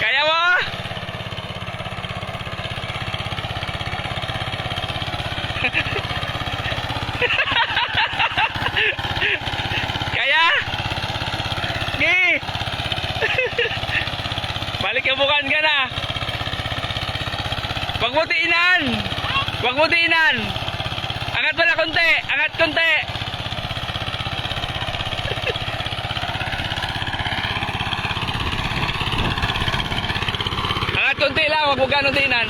Kaya mo? Kaya? Gi! Balik yung bukan ka na. Wag mo tiinan. Wag mo tiinan. Angat mo na konti. Angat konti. Angat konti lang. Wag mo ganun tiinan.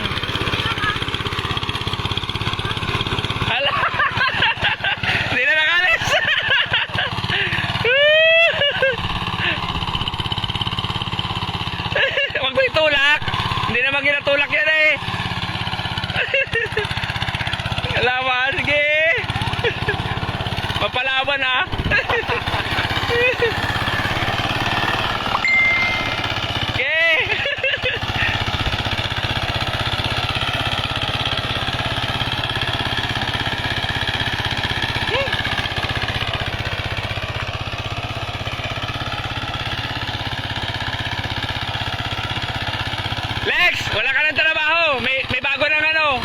Hala. Hindi na nakalis. Wag mo itulak. Hindi naman ginatulak yan eh. Laban, sige. Mapalaban ha. Okay. Lex, wala ka ng trabaho. May bago ng ano.